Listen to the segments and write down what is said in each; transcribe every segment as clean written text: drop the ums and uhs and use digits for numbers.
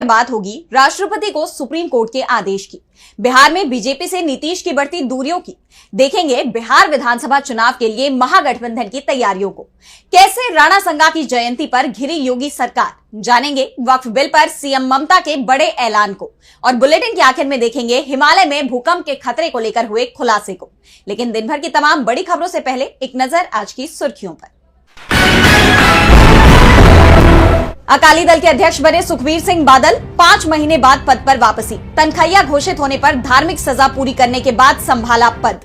बात होगी राष्ट्रपति को सुप्रीम कोर्ट के आदेश की। बिहार में बीजेपी से नीतीश की बढ़ती दूरियों की। देखेंगे बिहार विधानसभा चुनाव के लिए महागठबंधन की तैयारियों को। कैसे राणा संगा की जयंती पर घिरी योगी सरकार। जानेंगे वक्फ बिल पर सीएम ममता के बड़े ऐलान को। और बुलेटिन के आखिर में देखेंगे हिमालय में भूकंप के खतरे को लेकर हुए खुलासे को। लेकिन दिन भर की तमाम बड़ी खबरों से पहले एक नजर आज की सुर्खियों पर। अकाली दल के अध्यक्ष बने सुखबीर सिंह बादल 5 महीने बाद पद पर वापसी। तनखैया घोषित होने पर धार्मिक सजा पूरी करने के बाद संभाला पद।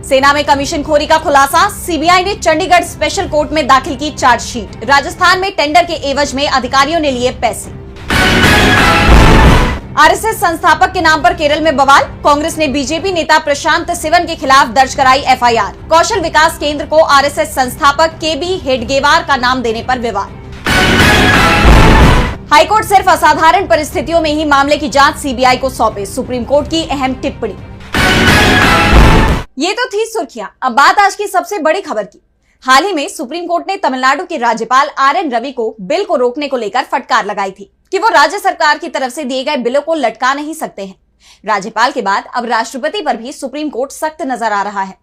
सेना में कमीशनखोरी का खुलासा। सीबीआई ने चंडीगढ़ स्पेशल कोर्ट में दाखिल की चार्जशीट। राजस्थान में टेंडर के एवज में अधिकारियों ने लिए पैसे। आरएसएस संस्थापक के नाम पर केरल में बवाल। कांग्रेस ने बीजेपी नेता प्रशांत सिवन के खिलाफ दर्ज कराई एफआईआर। कौशल विकास केंद्र को आरएसएस संस्थापक केबी हेडगेवार का नाम देने पर विवाद। हाईकोर्ट सिर्फ असाधारण परिस्थितियों में ही मामले की जांच सीबीआई को सौंपे। सुप्रीम कोर्ट की अहम टिप्पणी। ये तो थी सुर्खियां। अब बात आज की सबसे बड़ी खबर की। हाल ही में सुप्रीम कोर्ट ने तमिलनाडु के राज्यपाल आरएन रवि को बिल को रोकने को लेकर फटकार लगाई थी कि वो राज्य सरकार की तरफ से दिए गए बिलों को लटका नहीं सकते हैं। राज्यपाल के बाद अब राष्ट्रपति पर भी सुप्रीम कोर्ट सख्त नजर आ रहा है।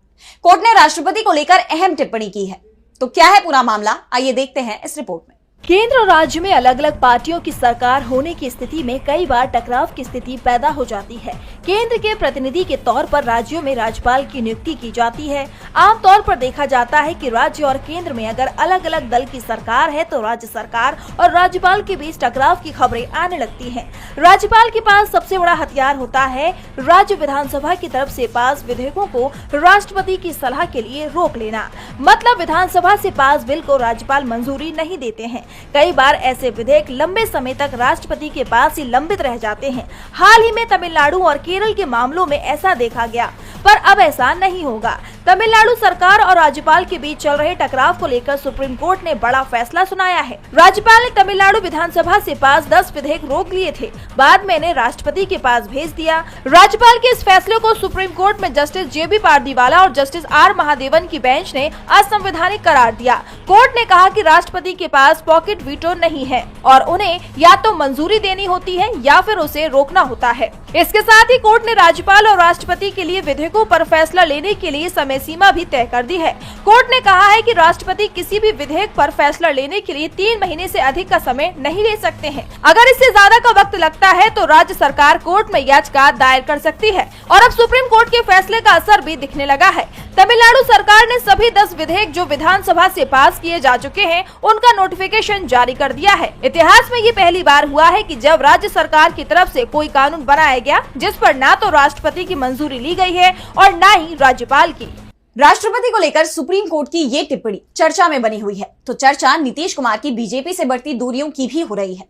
कोर्ट ने राष्ट्रपति को लेकर अहम टिप्पणी की है। तो क्या है पूरा मामला, आइए देखते हैं इस रिपोर्ट में। केंद्र और राज्य में अलग अलग पार्टियों की सरकार होने की स्थिति में कई बार टकराव की स्थिति पैदा हो जाती है। केंद्र के प्रतिनिधि के तौर पर राज्यों में राज्यपाल की नियुक्ति की जाती है। आमतौर पर देखा जाता है कि राज्य और केंद्र में अगर अलग अलग दल की सरकार है तो राज्य सरकार और राज्यपाल के बीच टकराव की खबरें आने लगती हैं। राज्यपाल के पास सबसे बड़ा हथियार होता है राज्य विधानसभा की तरफ से पास विधेयकों को राष्ट्रपति की सलाह के लिए रोक लेना। मतलब विधानसभा से पास बिल को राज्यपाल मंजूरी नहीं देते हैं। कई बार ऐसे विधेयक लंबे समय तक राष्ट्रपति के पास ही लंबित रह जाते हैं। हाल ही में तमिलनाडु और केरल के मामलों में ऐसा देखा गया, पर अब ऐसा नहीं होगा। तमिलनाडु सरकार और राज्यपाल के बीच चल रहे टकराव को लेकर सुप्रीम कोर्ट ने बड़ा फैसला सुनाया है। राज्यपाल ने तमिलनाडु विधानसभा से पास 10 विधेयक रोक लिए थे, बाद में इन्हें राष्ट्रपति के पास भेज दिया। राज्यपाल के इस फैसले को सुप्रीम कोर्ट में जस्टिस जेबी पारदीवाला और जस्टिस आर महादेवन की बेंच ने असंवैधानिक करार दिया। कोर्ट ने कहा कि राष्ट्रपति के पास पॉकेट वीटो नहीं है और उन्हें या तो मंजूरी देनी होती है या फिर उसे रोकना होता है। इसके साथ ही कोर्ट ने राज्यपाल और राष्ट्रपति के लिए विधेयकों पर फैसला लेने के लिए समय सीमा भी तय कर दी है। कोर्ट ने कहा है कि राष्ट्रपति किसी भी विधेयक पर फैसला लेने के लिए 3 महीने से अधिक का समय नहीं ले सकते हैं। अगर इससे ज्यादा का वक्त लगता है तो राज्य सरकार कोर्ट में याचिका दायर कर सकती है। और अब सुप्रीम कोर्ट के फैसले का असर भी दिखने लगा है। तमिलनाडु सरकार ने सभी 10 विधेयक जो विधानसभा से पास किए जा चुके हैं उनका नोटिफिकेशन जारी कर दिया है। इतिहास में ये पहली बार हुआ है कि जब राज्य सरकार की तरफ से कोई कानून बनाया गया जिस पर ना तो राष्ट्रपति की मंजूरी ली गई है और ना ही राज्यपाल की। राष्ट्रपति को लेकर सुप्रीम कोर्ट की ये टिप्पणी चर्चा में बनी हुई है। तो चर्चा नीतीश कुमार की बीजेपी से बढ़ती दूरियों की भी हो रही है।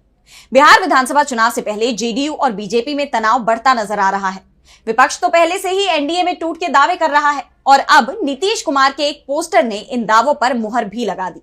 बिहार विधानसभा चुनाव से पहले जेडीयू और बीजेपी में तनाव बढ़ता नजर आ रहा है। विपक्ष तो पहले से ही एनडीए में टूट के दावे कर रहा है और अब नीतीश कुमार के एक पोस्टर ने इन दावों पर मुहर भी लगा दी।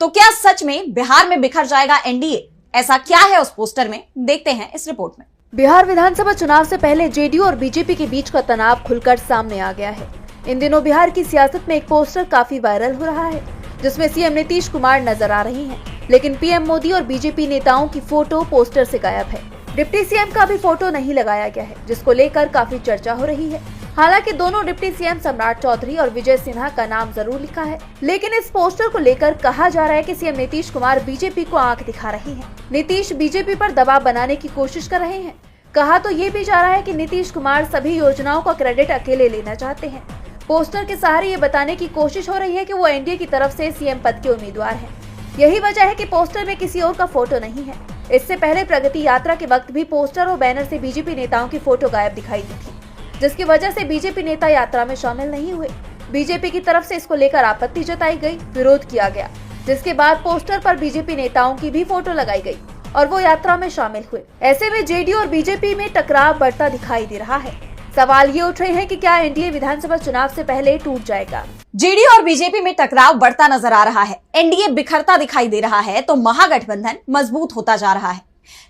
तो क्या सच में बिहार में बिखर जाएगा एनडीए? ऐसा क्या है उस पोस्टर में, देखते हैं इस रिपोर्ट में। बिहार विधानसभा चुनाव से पहले जेडीयू और बीजेपी के बीच का तनाव खुलकर सामने आ गया है। इन दिनों बिहार की सियासत में एक पोस्टर काफी वायरल हो रहा है जिसमें सीएम नीतीश कुमार नजर आ रही हैं, लेकिन पीएम मोदी और बीजेपी नेताओं की फोटो पोस्टर से गायब है। डिप्टी सीएम का भी फोटो नहीं लगाया गया है, जिसको लेकर काफी चर्चा हो रही है। हालांकि दोनों डिप्टी सीएम सम्राट चौधरी और विजय सिन्हा का नाम जरूर लिखा है, लेकिन इस पोस्टर को लेकर कहा जा रहा है कि सीएम नीतीश कुमार बीजेपी को आंख दिखा रहे हैं। नीतीश बीजेपी पर दबाव बनाने की कोशिश कर रहे हैं। कहा तो ये भी जा रहा है कि नीतीश कुमार सभी योजनाओं का क्रेडिट अकेले लेना चाहते हैं। पोस्टर के सहारे ये बताने की कोशिश हो रही है कि वो एनडीए की तरफ से सीएम पद के उम्मीदवार हैं। यही वजह है कि पोस्टर में किसी और का फोटो नहीं है। इससे पहले प्रगति यात्रा के वक्त भी पोस्टर और बैनर से बीजेपी नेताओं की फोटो गायब दिखाई दी थी, जिसकी वजह से बीजेपी नेता यात्रा में शामिल नहीं हुए। बीजेपी की तरफ से इसको लेकर आपत्ति जताई गई, विरोध किया गया, जिसके बाद पोस्टर पर बीजेपी नेताओं की भी फोटो लगाई गई और वो यात्रा में शामिल हुए। ऐसे में जेडीयू और बीजेपी में टकराव बढ़ता दिखाई दे रहा है। सवाल ये उठ रहे हैं कि क्या एनडीए विधानसभा चुनाव से पहले टूट जाएगा? जेडीयू और बीजेपी में टकराव बढ़ता नजर आ रहा है। एनडीए बिखरता दिखाई दे रहा है तो महागठबंधन मजबूत होता जा रहा है।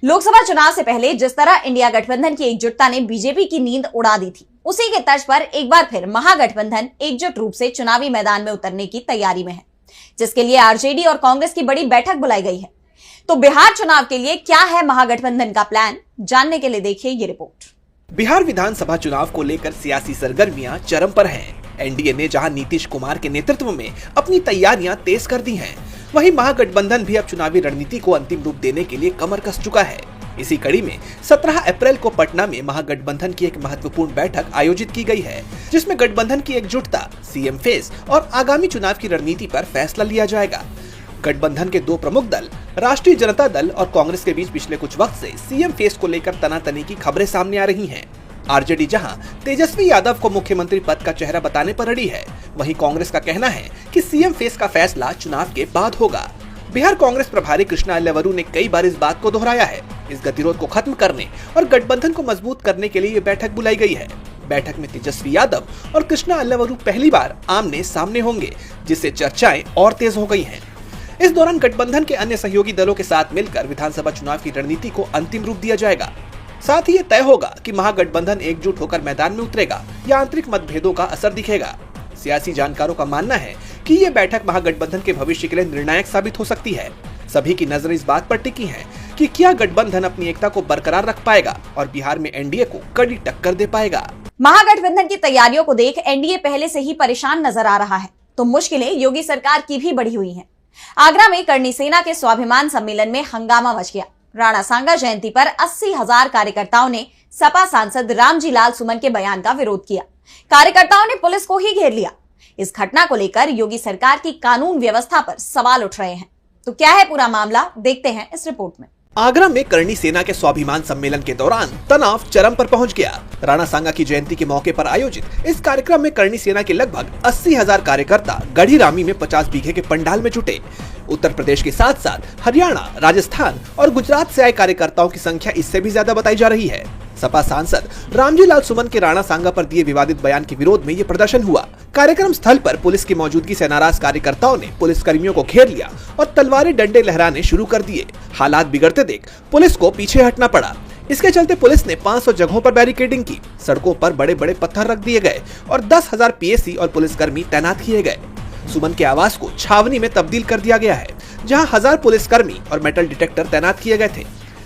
लोकसभा चुनाव से पहले जिस तरह इंडिया गठबंधन की एकजुटता ने बीजेपी की नींद उड़ा दी थी, उसी के तर्ज पर एक बार फिर महागठबंधन एकजुट रूप से चुनावी मैदान में उतरने की तैयारी में है, जिसके लिए आरजेडी और कांग्रेस की बड़ी बैठक बुलाई गई है। तो बिहार चुनाव के लिए क्या है महागठबंधन का प्लान, जानने के लिए देखिए ये रिपोर्ट। बिहार विधानसभा चुनाव को लेकर सियासी सरगर्मियां चरम पर हैं। एनडीए ने जहां नीतीश कुमार के नेतृत्व में अपनी तैयारियां तेज कर दी हैं, वहीं महागठबंधन भी अब चुनावी रणनीति को अंतिम रूप देने के लिए कमर कस चुका है। इसी कड़ी में 17 अप्रैल को पटना में महागठबंधन की एक महत्वपूर्ण बैठक आयोजित की गई है, जिसमें गठबंधन की एकजुटता, सीएम फेस और आगामी चुनाव की रणनीति पर फैसला लिया जाएगा। गठबंधन के दो प्रमुख दल राष्ट्रीय जनता दल और कांग्रेस के बीच पिछले कुछ वक्त से सीएम फेस को लेकर तनातनी की खबरें सामने आ रही हैं। आरजेडी जहां तेजस्वी यादव को मुख्यमंत्री पद का चेहरा बताने पर अड़ी है, वहीं कांग्रेस का कहना है कि सीएम फेस का फैसला चुनाव के बाद होगा। बिहार कांग्रेस प्रभारी कृष्णा अल्लेवरू ने कई बार इस बात को दोहराया है। इस गतिरोध को खत्म करने और गठबंधन को मजबूत करने के लिए ये बैठक बुलाई गई है। बैठक में तेजस्वी यादव और कृष्णा अल्लेवरू पहली बार आमने सामने होंगे, जिससे चर्चाएं और तेज हो गई हैं। इस दौरान गठबंधन के अन्य सहयोगी दलों के साथ मिलकर विधानसभा चुनाव की रणनीति को अंतिम रूप दिया जाएगा। साथ ही ये तय होगा कि महागठबंधन एकजुट होकर मैदान में उतरेगा या आंतरिक मतभेदों का असर दिखेगा। सियासी जानकारों का मानना है कि ये बैठक महागठबंधन के भविष्य के लिए निर्णायक साबित हो सकती है। सभी की नजर इस बात पर टिकी है कि क्या गठबंधन अपनी एकता को बरकरार रख पाएगा और बिहार में एनडीए को कड़ी टक्कर दे पाएगा। महागठबंधन की तैयारियों को देख एनडीए पहले से ही परेशान नजर आ रहा है, तो मुश्किलें योगी सरकार की भी बढ़ी हुई हैं। आगरा में करणी सेना के स्वाभिमान सम्मेलन में हंगामा मच गया। राणा सांगा जयंती पर 80,000 कार्यकर्ताओं ने सपा सांसद रामजी लाल सुमन के बयान का विरोध किया। कार्यकर्ताओं ने पुलिस को ही घेर लिया। इस घटना को लेकर योगी सरकार की कानून व्यवस्था पर सवाल उठ रहे हैं। तो क्या है पूरा मामला, देखते हैं इस रिपोर्ट में। आगरा में करणी सेना के स्वाभिमान सम्मेलन के दौरान तनाव चरम पर पहुंच गया। राणा सांगा की जयंती के मौके पर आयोजित इस कार्यक्रम में करणी सेना के लगभग 80,000 कार्यकर्ता गढ़ी रामी में 50 बीघे के पंडाल में जुटे। उत्तर प्रदेश के साथ साथ हरियाणा, राजस्थान और गुजरात से आए कार्यकर्ताओं की संख्या इससे भी ज्यादा बताई जा रही है। सपा सांसद रामजी लाल सुमन के राणा सांगा पर दिए विवादित बयान के विरोध में ये प्रदर्शन हुआ। कार्यक्रम स्थल पर पुलिस की मौजूदगी से नाराज कार्यकर्ताओं ने पुलिस कर्मियों को घेर लिया और तलवारें डंडे लहराने शुरू कर दिए। हालात बिगड़ते देख पुलिस को पीछे हटना पड़ा। इसके चलते पुलिस ने 500 जगहों पर बैरिकेडिंग की, सड़कों पर बड़े बड़े पत्थर रख दिए गए और 10,000 पीएसी और पुलिसकर्मी तैनात किए गए। सुमन के आवास को छावनी में तब्दील कर दिया गया है, जहां 1000 पुलिसकर्मी और मेटल डिटेक्टर तैनात किए गए थे।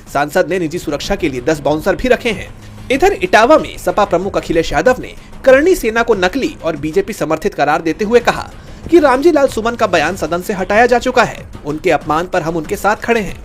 सांसद ने निजी सुरक्षा के लिए 10 बाउंसर भी रखे हैं। इधर इटावा में सपा प्रमुख अखिलेश यादव ने करणी सेना को नकली और बीजेपी समर्थित करार देते हुए कहा कि रामजी लाल सुमन का बयान सदन से हटाया जा चुका है। उनके अपमान पर हम उनके साथ खड़े हैं।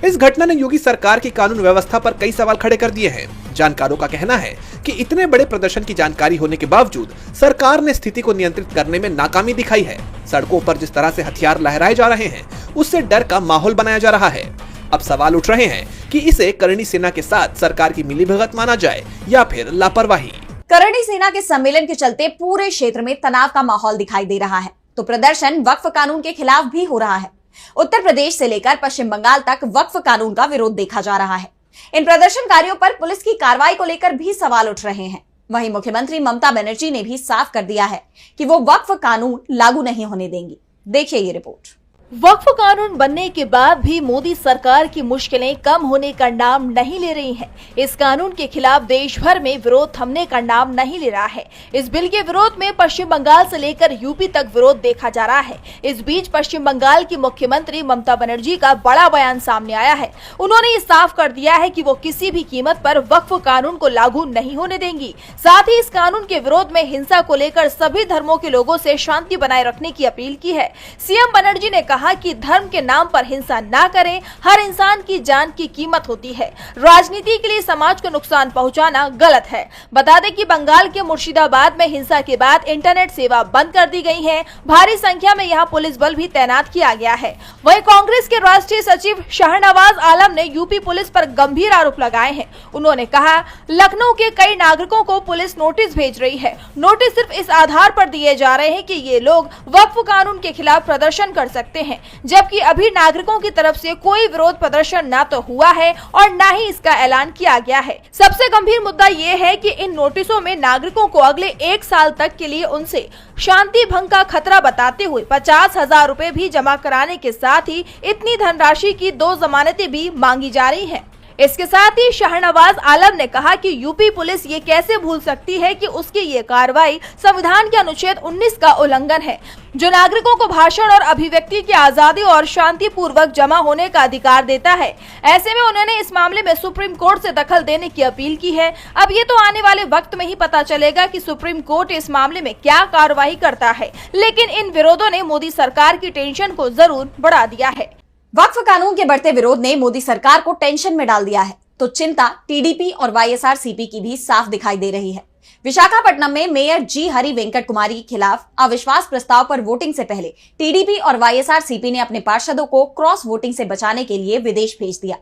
इस घटना ने योगी सरकार की कानून व्यवस्था पर कई सवाल खड़े कर दिए हैं। जानकारों का कहना है कि इतने बड़े प्रदर्शन की जानकारी होने के बावजूद सरकार ने स्थिति को नियंत्रित करने में नाकामी दिखाई है। सड़कों पर जिस तरह से हथियार लहराए जा रहे हैं, उससे डर का माहौल बनाया जा रहा है। अब सवाल उठ रहे हैं कि इसे करणी सेना के साथ सरकार की मिलीभगत माना जाए या फिर लापरवाही। करणी सेना के सम्मेलन के चलते पूरे क्षेत्र में तनाव का माहौल दिखाई दे रहा है, तो प्रदर्शन वक्फ कानून के खिलाफ भी हो रहा है। उत्तर प्रदेश से लेकर पश्चिम बंगाल तक वक्फ कानून का विरोध देखा जा रहा है। इन प्रदर्शनकारियों पर पुलिस की कार्रवाई को लेकर भी सवाल उठ रहे हैं। वहीं मुख्यमंत्री ममता बनर्जी ने भी साफ कर दिया है कि वो वक्फ कानून लागू नहीं होने देंगी। देखिए ये रिपोर्ट। वक्फ कानून बनने के बाद भी मोदी सरकार की मुश्किलें कम होने का नाम नहीं ले रही हैं। इस कानून के खिलाफ देश भर में विरोध थमने का नाम नहीं ले रहा है। इस बिल के विरोध में पश्चिम बंगाल से लेकर यूपी तक विरोध देखा जा रहा है। इस बीच पश्चिम बंगाल की मुख्यमंत्री ममता बनर्जी का बड़ा बयान सामने आया है। उन्होंने ये साफ कर दिया है कि वो किसी भी कीमत पर वक्फ कानून को लागू नहीं होने देंगी। साथ ही इस कानून के विरोध में हिंसा को लेकर सभी धर्मों के लोगों से शांति बनाए रखने की अपील की है। सीएम बनर्जी ने कहा कि धर्म के नाम पर हिंसा ना करें, हर इंसान की जान की कीमत होती है। राजनीति के लिए समाज को नुकसान पहुंचाना गलत है। बता दें कि बंगाल के मुर्शिदाबाद में हिंसा के बाद इंटरनेट सेवा बंद कर दी गई है। भारी संख्या में यहां पुलिस बल भी तैनात किया गया है। वहीं कांग्रेस के राष्ट्रीय सचिव शाहनवाज आलम ने यूपी पुलिस पर गंभीर आरोप लगाए हैं। उन्होंने कहा, लखनऊ के कई नागरिकों को पुलिस नोटिस भेज रही है। नोटिस सिर्फ इस आधार पर दिए जा रहे हैं कि ये लोग वक्फ कानून के खिलाफ प्रदर्शन कर सकते हैं, जबकि अभी नागरिकों की तरफ से कोई विरोध प्रदर्शन ना तो हुआ है और ना ही इसका ऐलान किया गया है। सबसे गंभीर मुद्दा ये है कि इन नोटिसों में नागरिकों को अगले 1 साल तक के लिए उनसे शांति भंग का खतरा बताते हुए 50,000 रुपए भी जमा कराने के साथ ही इतनी धनराशि की 2 जमानतें भी मांगी जा रही हैं। इसके साथ ही शाहनवाज आलम ने कहा कि यूपी पुलिस ये कैसे भूल सकती है कि उसकी ये कार्रवाई संविधान के अनुच्छेद 19 का उल्लंघन है, जो नागरिकों को भाषण और अभिव्यक्ति की आजादी और शांतिपूर्वक जमा होने का अधिकार देता है। ऐसे में उन्होंने इस मामले में सुप्रीम कोर्ट से दखल देने की अपील की है। अब ये तो आने वाले वक्त में ही पता चलेगा कि सुप्रीम कोर्ट इस मामले में क्या कार्रवाई करता है, लेकिन इन विरोधों ने मोदी सरकार की टेंशन को जरूर बढ़ा दिया है। वक्फ कानून के बढ़ते विरोध ने मोदी सरकार को टेंशन में डाल दिया है, तो चिंता टीडीपी और वाईएसआरसीपी की भी साफ दिखाई दे रही है। विशाखापट्टनम में मेयर जी हरि वेंकट कुमारी के खिलाफ अविश्वास प्रस्ताव पर वोटिंग से पहले टीडीपी और वाईएसआरसीपी ने अपने पार्षदों को क्रॉस वोटिंग से बचाने के लिए विदेश भेज दिया।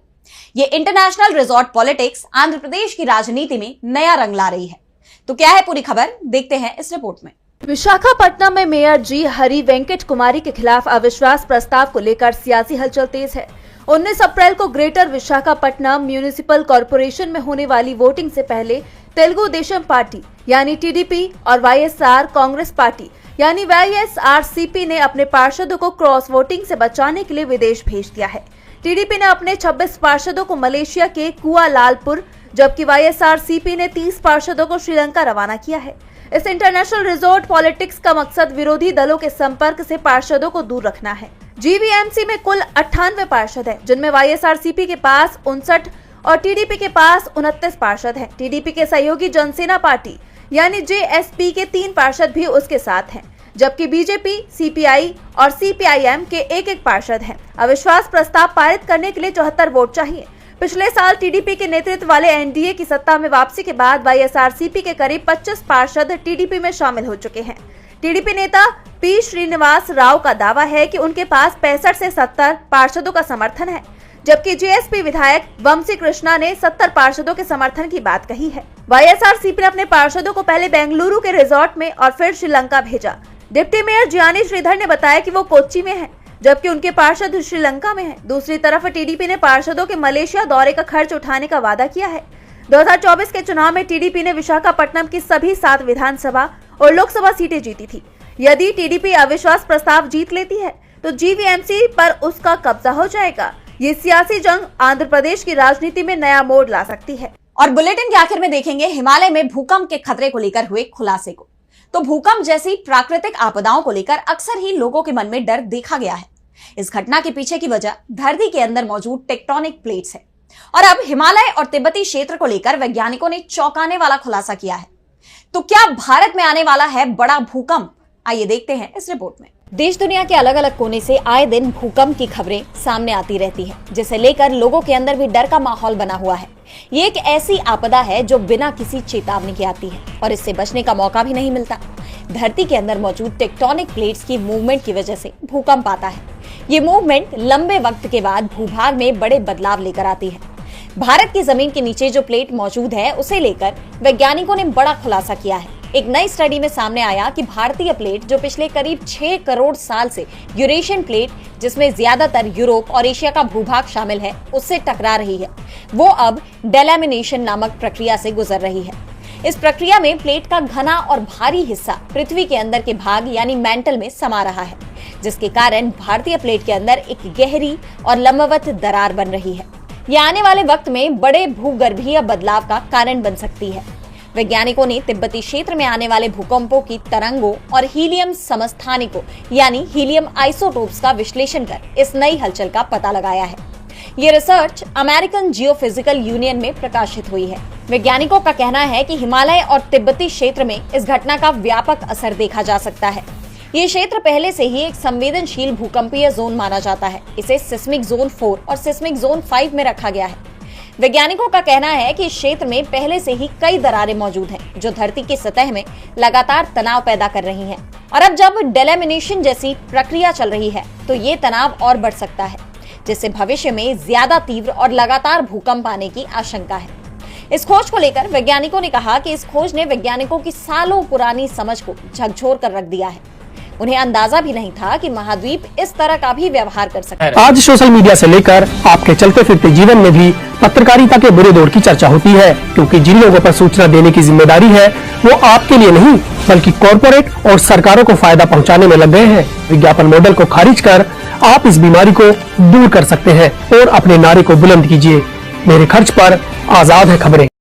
ये international resort politics Andhra Pradesh की राजनीति में नया रंग ला रही है। तो क्या है पूरी खबर, देखते हैं इस रिपोर्ट में। विशाखापट्टनम में मेयर जी हरि वेंकट कुमारी के खिलाफ अविश्वास प्रस्ताव को लेकर सियासी हलचल तेज है। 19 अप्रैल को ग्रेटर विशाखापट्टनम म्यूनिसिपल कॉर्पोरेशन में होने वाली वोटिंग से पहले तेलुगु देशम पार्टी यानी टीडीपी और वाईएसआर कांग्रेस पार्टी यानी वाईएसआरसीपी ने अपने पार्षदों को क्रॉस वोटिंग से बचाने के लिए विदेश भेज दिया है। टीडीपी ने अपने 26 पार्षदों को मलेशिया के कुआलालंपुर, जबकि वाईएसआरसीपी ने 30 पार्षदों को श्रीलंका रवाना किया है। इस इंटरनेशनल रिजॉर्ट पॉलिटिक्स का मकसद विरोधी दलों के संपर्क से पार्षदों को दूर रखना है। जीवीएमसी में कुल 98 पार्षद हैं, जिनमें वाईएसआरसीपी के पास 59 और टीडीपी के पास 29 पार्षद हैं। टीडीपी के सहयोगी जनसेना पार्टी यानी जेएसपी के 3 पार्षद भी उसके साथ हैं, जबकि बीजेपी, सीपीआई और सीपीआईएम के एक पार्षद हैं। अविश्वास प्रस्ताव पारित करने के लिए 74 वोट चाहिए। पिछले साल टीडीपी के नेतृत्व वाले एनडीए की सत्ता में वापसी के बाद वाईएसआरसीपी के करीब 25 पार्षद टीडीपी में शामिल हो चुके हैं। टीडीपी नेता पी श्रीनिवास राव का दावा है कि उनके पास 65 से 70 पार्षदों का समर्थन है, जबकि जेएसपी विधायक वंशी कृष्णा ने 70 पार्षदों के समर्थन की बात कही है। वाईएसआरसीपी ने अपने पार्षदों को पहले बेंगलुरु के रिजॉर्ट में और फिर श्रीलंका भेजा। डिप्टी मेयर जियानी श्रीधर ने बताया कि वो कोच्चि में है, जबकि उनके पार्षद श्रीलंका में हैं। दूसरी तरफ टीडीपी ने पार्षदों के मलेशिया दौरे का खर्च उठाने का वादा किया है। 2024 के चुनाव में टीडीपी ने विशाखापट्टनम की सभी 7 विधानसभा और लोकसभा सीटें जीती थी। यदि टीडीपी अविश्वास प्रस्ताव जीत लेती है तो जीवीएमसी पर उसका कब्जा हो जाएगा। ये सियासी जंग आंध्र प्रदेश की राजनीति में नया मोड़ ला सकती है। और बुलेटिन के आखिर में देखेंगे हिमालय में भूकंप के खतरे को लेकर हुए खुलासे को। तो भूकंप जैसी प्राकृतिक आपदाओं को लेकर अक्सर ही लोगों के मन में डर देखा गया है। इस घटना के पीछे की वजह धरती के अंदर मौजूद टेक्टोनिक प्लेट्स है। और अब हिमालय और तिब्बती क्षेत्र को लेकर वैज्ञानिकों ने चौंकाने वाला खुलासा किया है। तो क्या भारत में आने वाला है बड़ा भूकंप? आइए देखते हैं इस रिपोर्ट में। देश दुनिया के अलग अलग कोने से आए दिन भूकंप की खबरें सामने आती रहती है, जिसे लेकर लोगों के अंदर भी डर का माहौल बना हुआ है। ये एक ऐसी आपदा है जो बिना किसी चेतावनी के आती है और इससे बचने का मौका भी नहीं मिलता। धरती के अंदर मौजूद टेक्टोनिक प्लेट्स की मूवमेंट की वजह से भूकंप आता है। ये मूवमेंट लंबे वक्त के बाद भूभाग में बड़े बदलाव लेकर आती है। भारत की जमीन के नीचे जो प्लेट मौजूद है उसे लेकर वैज्ञानिकों ने बड़ा खुलासा किया है। एक नई स्टडी में सामने आया कि भारतीय प्लेट जो पिछले करीब 6 करोड़ साल से यूरेशियन प्लेट, जिसमें ज्यादातर यूरोप और एशिया का भूभाग शामिल है, उससे टकरा रही है। वो अब डेलैमिनेशन नामक प्रक्रिया से गुजर रही है। इस प्रक्रिया में प्लेट का घना और भारी हिस्सा पृथ्वी के अंदर के भाग यानी मैंटल में समा रहा है, जिसके कारण भारतीय प्लेट के अंदर एक गहरी और लंबवत दरार बन रही है। यह आने वाले वक्त में बड़े भूगर्भीय बदलाव का कारण बन सकती है। वैज्ञानिकों ने तिब्बती क्षेत्र में आने वाले भूकंपों की तरंगों और हीलियम समस्थानिकों यानी हीलियम आइसोटोप्स का विश्लेषण कर इस नई हलचल का पता लगाया है। ये रिसर्च अमेरिकन जियोफिजिकल यूनियन में प्रकाशित हुई है। वैज्ञानिकों का कहना है कि हिमालय और तिब्बती क्षेत्र में इस घटना का व्यापक असर देखा जा सकता है। ये क्षेत्र पहले से ही एक संवेदनशील भूकंपीय जोन माना जाता है। इसे सिस्मिक जोन 4 और सिस्मिक जोन 5 में रखा गया है। वैज्ञानिकों का कहना है कि इस क्षेत्र में पहले से ही कई दरारें मौजूद हैं, जो धरती की सतह में लगातार तनाव पैदा कर रही हैं। और अब जब डेलैमिनेशन जैसी प्रक्रिया चल रही है तो ये तनाव और बढ़ सकता है, जिससे भविष्य में ज्यादा तीव्र और लगातार भूकंप आने की आशंका है। इस खोज को लेकर वैज्ञानिकों ने कहा कि इस खोज ने वैज्ञानिकों की सालों पुरानी समझ को झकझोर कर रख दिया है। उन्हें अंदाजा भी नहीं था कि महाद्वीप इस तरह का भी व्यवहार कर सकता है। आज सोशल मीडिया से लेकर आपके चलते फिरते जीवन में भी पत्रकारिता के बुरे दौर की चर्चा होती है, क्योंकि जिन लोगों पर सूचना देने की जिम्मेदारी है वो आपके लिए नहीं बल्कि कॉर्पोरेट और सरकारों को फायदा पहुंचाने में लग गए हैं। विज्ञापन मॉडल को खारिज कर आप इस बीमारी को दूर कर सकते हैं और अपने नारे को बुलंद कीजिए। मेरे खर्च पर आजाद है खबरें।